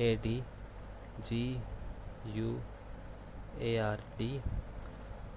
ADGUARD،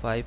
5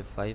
F5.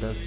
10